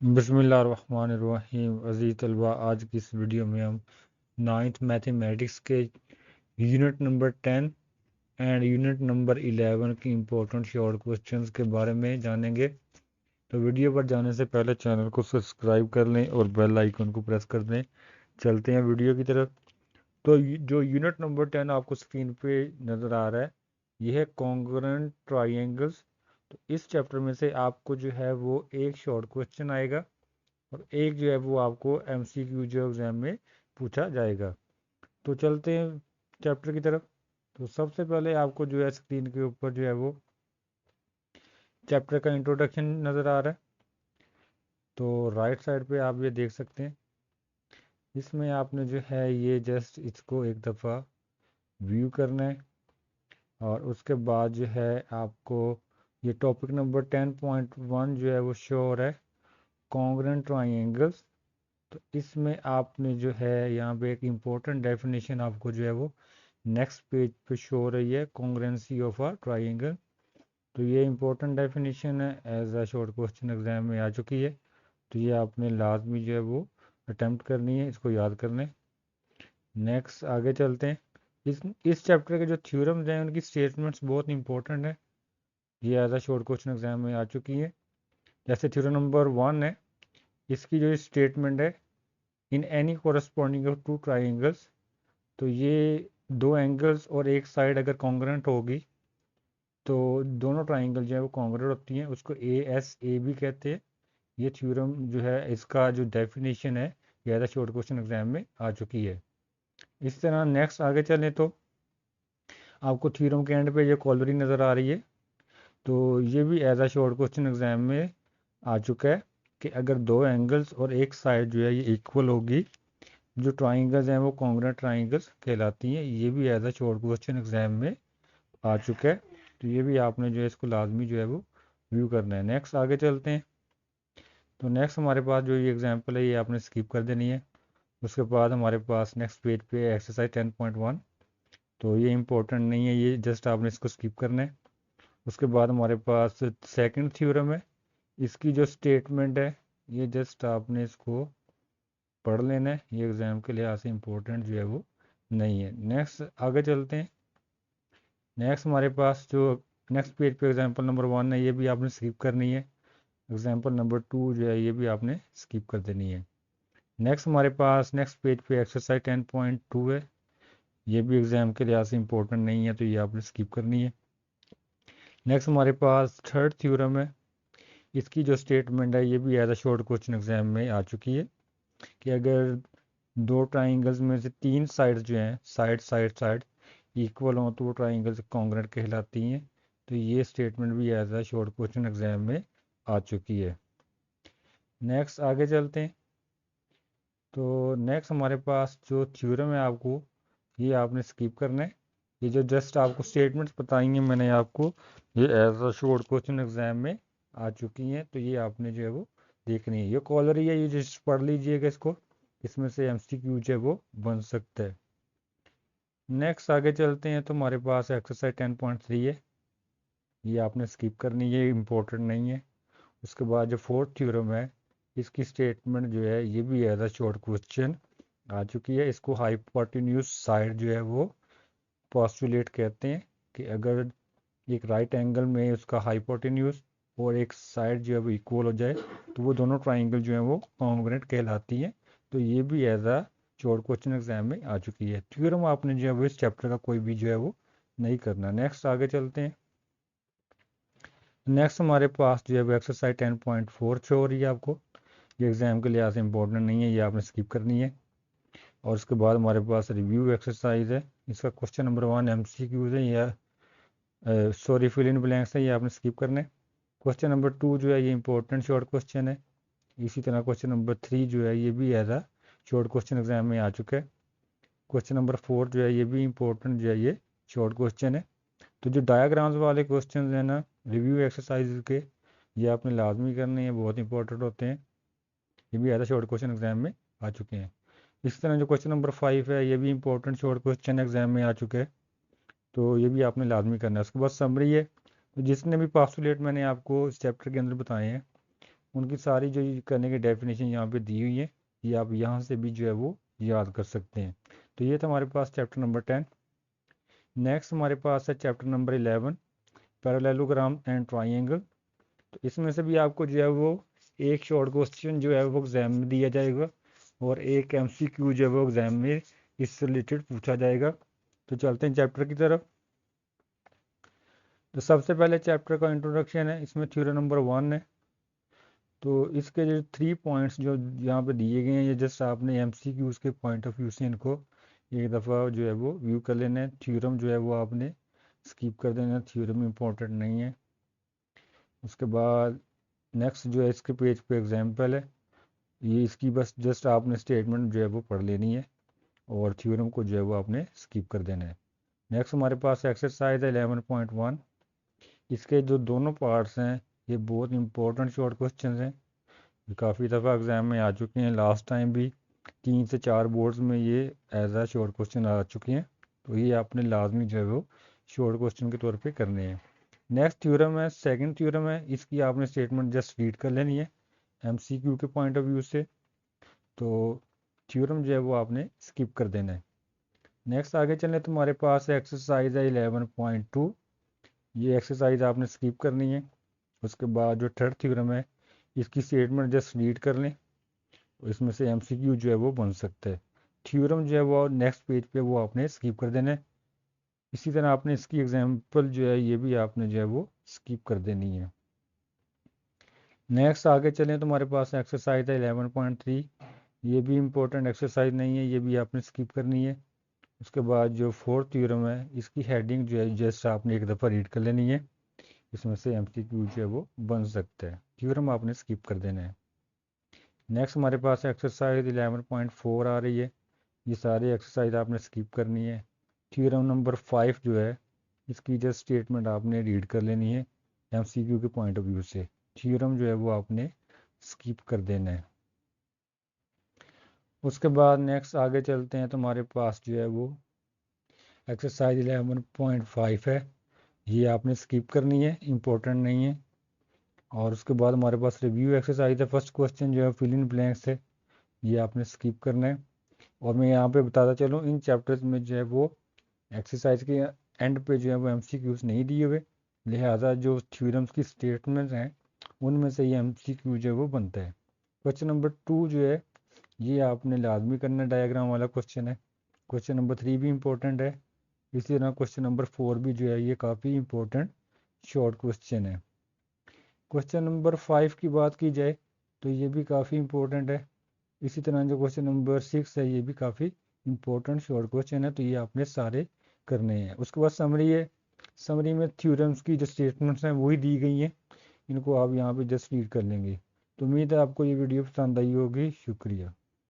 बिस्मिल्लाहिर्रहमानिर्रहीम। अज़ीज़ तलबा, आज की इस वीडियो में हम नाइन्थ मैथमेटिक्स के unit number 10 and unit number 11 की इम्पोर्टेंट शॉर्ट क्वेश्चंस के बारे में जानेंगे। तो वीडियो पर जाने से पहले चैनल को सब्सक्राइब कर लें और बेल आइकन को प्रेस कर दें। चलते हैं वीडियो की तरफ। तो जो यूनिट नंबर 10 आपको स्क्रीन पे नज़र आ रहा है, यह है कॉन्ग्रुएंट ट्राइंगल्स। तो इस चैप्टर में से आपको जो है वो एक शॉर्ट क्वेश्चन आएगा और एक जो है वो आपको एमसीक्यू जो एग्ज़ाम में पूछा जाएगा। तो चलते हैं चैप्टर की तरफ। तो सबसे पहले आपको जो है स्क्रीन के ऊपर जो है वो चैप्टर का इंट्रोडक्शन नज़र आ रहा है। तो राइट साइड पे आप ये देख सकते हैं। इसमें आपने जो है ये जस्ट इसको एक दफ़ा व्यू करना है और उसके बाद जो है आपको ये टॉपिक नंबर 10.1 जो है वो शो हो रहा है, कॉन्ग्रुएंट ट्राइंगल्स। तो इसमें आपने जो है यहाँ पे एक इम्पोर्टेंट डेफिनेशन आपको जो है वो नेक्स्ट पेज पे शो हो रही है, कॉन्ग्रुएंसी ऑफ अ ट्राइंगल। तो ये इम्पोर्टेंट डेफिनेशन है, as a short question exam में आ चुकी है। तो ये आपने लाजमी जो है वो अटेम्प्ट करनी है, इसको याद कर लें। नेक्स्ट आगे चलते हैं। इस चैप्टर के जो थ्योरम्स हैं उनकी स्टेटमेंट्स बहुत इंपॉर्टेंट है, ये as a short question exam में आ चुकी है। जैसे थ्योरम नंबर 1 है, इसकी जो स्टेटमेंट है, in any corresponding of two triangles. तो ये दो एंगल्स और एक साइड अगर कॉन्ग्रुएंट होगी तो दोनों ट्राइंगल जो है वो कॉन्ग्रुएंट होती हैं, उसको ए एस ए भी कहते हैं। ये थ्योरम जो है इसका जो डेफिनेशन है ये एज शॉर्ट क्वेश्चन एग्जाम में आ चुकी है। इस तरह नेक्स्ट आगे चलें तो आपको थ्योरम के एंड पे ये कॉलरी नज़र आ रही है। तो ये भी as a short question exam में आ चुका है कि अगर दो एंगल्स और एक साइड जो है ये इक्वल होगी, जो ट्राइंगल्स हैं वो कॉन्ग्रुएंट ट्राइंगल्स कहलाती हैं। ये भी as a short question exam में आ चुका है। तो ये भी आपने जो है इसको लाजमी जो है वो व्यू करना है। नेक्स्ट आगे चलते हैं। तो नेक्स्ट हमारे पास जो ये एग्जाम्पल है ये आपने स्किप कर देनी है। उसके बाद हमारे पास नेक्स्ट पेज पे एक्सरसाइज 10.1। तो ये इंपॉर्टेंट नहीं है, ये जस्ट आपने इसको स्किप करना है। उसके बाद हमारे पास सेकंड थ्योरम है, इसकी जो स्टेटमेंट है ये जस्ट आपने इसको पढ़ लेना है, ये एग्ज़ाम के लिहाज से इम्पोर्टेंट जो है वो नहीं है। नेक्स्ट आगे चलते हैं। नेक्स्ट हमारे पास जो नेक्स्ट पेज पे एग्जांपल नंबर 1 है ये भी आपने स्किप करनी है। एग्जांपल नंबर 2 जो है ये भी आपने स्किप कर देनी है। नेक्स्ट हमारे पास नेक्स्ट पेज पे एक्सरसाइज 10.2 है, ये भी एग्ज़ाम के लिहाज से इम्पोर्टेंट नहीं है, तो ये आपने स्किप करनी है। नेक्स्ट हमारे पास थर्ड थ्योरम है, इसकी जो स्टेटमेंट है ये भी as a short question exam में आ चुकी है कि अगर दो ट्राइंगल्स में से तीन साइड्स जो हैं साइड साइड साइड इक्वल हों तो वो ट्राइंगल्स कॉन्ग्रुएंट कहलाती हैं। तो ये स्टेटमेंट भी as a short question exam में आ चुकी है। नेक्स्ट आगे चलते हैं। तो नेक्स्ट हमारे पास जो थ्योरम है आपको ये आपने स्किप करना है। ये जो जस्ट आपको स्टेटमेंट्स बताएंगे मैंने आपको, ये as a short question exam में आ चुकी हैं। तो ये आपने जो है वो देखनी है। ये कॉलर ही है, ये जस्ट पढ़ लीजिएगा इसको, इसमें से एमसीक्यू जो है वो बन सकता है। नेक्स्ट आगे चलते हैं। तो हमारे पास एक्सरसाइज 10.3 है, ये आपने स्किप करनी है, ये इम्पोर्टेंट नहीं है। उसके बाद जो फोर्थ थ्योरम है इसकी स्टेटमेंट जो है ये भी एज अ शॉर्ट क्वेश्चन आ चुकी है। इसको हाइपोटेन्यूज साइड जो है वो पोस्टुलेट कहते हैं कि अगर एक राइट एंगल में उसका हाइपोटेन्यूज और एक साइड जो है वो इक्वल हो जाए तो वो दोनों ट्राइंगल जो है वो कॉन्ग्रुएंट कहलाती हैं। तो ये भी as a short question exam में आ चुकी है। थ्योरम आपने जो है वो इस चैप्टर का कोई भी जो है वो नहीं करना। नेक्स्ट आगे चलते हैं। नेक्स्ट हमारे पास जो है वो एक्सरसाइज 10.4 शो हो रही है आपको, ये एग्ज़ाम के लिहाज से इंपॉर्टेंट नहीं है, ये आपने स्किप करनी है। और उसके बाद हमारे पास रिव्यू एक्सरसाइज है, इसका क्वेश्चन नंबर 1 एमसीक्यूज है या सॉरी फिल इन ब्लैंक्स है, ये आपने स्किप करना है। क्वेश्चन नंबर 2 जो है ये इंपॉर्टेंट शॉर्ट क्वेश्चन है। इसी तरह क्वेश्चन नंबर 3 जो है ये भी as a short question exam में आ चुका है। क्वेश्चन नंबर 4 जो है ये भी इंपॉर्टेंट जो है ये शॉर्ट क्वेश्चन है। तो जो डायाग्राम्स वाले क्वेश्चन हैं ना रिव्यू एक्सरसाइज के, ये आपने लाजमी करने हैं, बहुत इंपॉर्टेंट होते हैं। ये भी as a short question exam में आ चुके हैं। इस तरह जो क्वेश्चन नंबर 5 है ये भी इंपॉर्टेंट शॉर्ट क्वेश्चन एग्जाम में आ चुके हैं। तो ये भी आपने लाजमी करना है। उसके बाद समरी है, तो जितने भी पास्टुलेट मैंने आपको इस चैप्टर के अंदर बताए हैं उनकी सारी जो करने की डेफिनेशन यहाँ पे दी हुई है, ये आप यहाँ से भी जो है वो याद कर सकते हैं। तो ये था हमारे पास चैप्टर नंबर 10। नेक्स्ट हमारे पास है chapter number 11, parallelogram and triangle. तो इसमें से भी आपको जो है वो एक शॉर्ट क्वेश्चन जो है वो एग्जाम में दिया जाएगा और एक एमसीक्यू जो है वो एग्जाम में इससे रिलेटेड पूछा जाएगा। तो चलते हैं चैप्टर की तरफ। तो सबसे पहले चैप्टर का इंट्रोडक्शन है, इसमें थ्योरम नंबर 1 है। तो इसके जो 3 पॉइंट्स जो यहाँ पे दिए गए हैं, ये जस्ट आपने एमसीक्यूज के पॉइंट ऑफ व्यू से इनको एक दफ़ा जो है वो व्यू कर लेना है। थ्योरम जो है वो आपने स्किप कर देना, थ्योरम इम्पोर्टेंट नहीं है। उसके बाद नेक्स्ट जो है इसके पेज पे एग्जाम्पल है, ये इसकी बस जस्ट आपने स्टेटमेंट जो है वो पढ़ लेनी है और थ्योरम को जो है वो आपने स्किप कर देना है। नेक्स्ट हमारे पास एक्सरसाइज है 11.1। इसके जो दोनों पार्ट्स हैं ये बहुत इंपॉर्टेंट शॉर्ट क्वेश्चन हैं, काफ़ी दफ़ा एग्ज़ाम में आ चुके हैं। लास्ट टाइम भी 3 से 4 बोर्ड्स में ये एज आ शॉर्ट क्वेश्चन आ चुके हैं। तो ये आपने लाजमी जो है वो शॉर्ट क्वेश्चन के तौर पे करने हैं। नेक्स्ट थ्योरम है, सेकंड थ्योरम है, इसकी आपने स्टेटमेंट जस्ट रीड कर लेनी है एमसीक्यू के पॉइंट ऑफ व्यू से। तो थ्योरम जो है वो आपने स्किप कर देना है। नेक्स्ट आगे चलें तो हमारे पास एक्सरसाइज है 11.2। ये एक्सरसाइज आपने स्किप करनी है। उसके बाद जो थर्ड थ्योरम है इसकी स्टेटमेंट जस्ट रीड कर लें, इसमें से एमसीक्यू जो है वो बन सकता है। थ्योरम जो है वो नेक्स्ट पेज पे वो आपने स्किप कर देना है। इसी तरह आपने इसकी एग्जांपल जो है ये भी आपने जो है वो स्किप कर देनी है। नेक्स्ट आगे चलें तो हमारे पास एक्सरसाइज है 11.3। ये भी इम्पोर्टेंट एक्सरसाइज नहीं है, ये भी आपने स्किप करनी है। उसके बाद जो फोर्थ थ्योरम है इसकी हेडिंग जो है जस्ट आपने एक दफ़ा रीड कर लेनी है, इसमें से एमसीक्यू जो है वो बन सकता है। थ्योरम आपने स्किप कर देना है। नेक्स्ट हमारे पास एक्सरसाइज 11.4 आ रही है, ये सारी एक्सरसाइज आपने स्किप करनी है। थ्योरम नंबर 5 जो है इसकी जस्ट स्टेटमेंट आपने रीड कर लेनी है एमसीक्यू के पॉइंट ऑफ व्यू से। थ्योरम जो है वो आपने स्किप कर देना है। उसके बाद नेक्स्ट आगे चलते हैं तो हमारे पास जो है वो एक्सरसाइज 11.5 है, ये आपने स्किप करनी है, इम्पोर्टेंट नहीं है। और उसके बाद हमारे पास रिव्यू एक्सरसाइज है, फर्स्ट क्वेश्चन जो है फिल इन ब्लैंक्स है, ये आपने स्किप करना है। और मैं यहाँ पे बताता चलूँ इन चैप्टर्स में जो है वो एक्सरसाइज के एंड पे जो है वो एमसीक्यूज नहीं दिए हुए, लिहाजा जो थ्योरम्स की स्टेटमेंट्स हैं उनमें से ये एमसीक्यू जो है वो बनता है। क्वेश्चन नंबर 2 जो है ये आपने लाजमी करना, डायग्राम वाला क्वेश्चन है। क्वेश्चन नंबर 3 भी इम्पोर्टेंट है। इसी तरह क्वेश्चन नंबर 4 भी जो है ये काफ़ी इम्पोर्टेंट शॉर्ट क्वेश्चन है। क्वेश्चन नंबर 5 की बात की जाए तो ये भी काफ़ी इम्पोर्टेंट है। इसी तरह जो क्वेश्चन नंबर 6 है ये भी काफ़ी इंपॉर्टेंट शॉर्ट क्वेश्चन है, तो ये आपने सारे करने हैं। उसके बाद समरी है, समरी में थ्योरम्स की जो स्टेटमेंट्स हैं वही दी गई हैं, इनको आप यहाँ पे जस्ट रीड कर लेंगे। तो उम्मीद है आपको ये वीडियो पसंद आई होगी। शुक्रिया।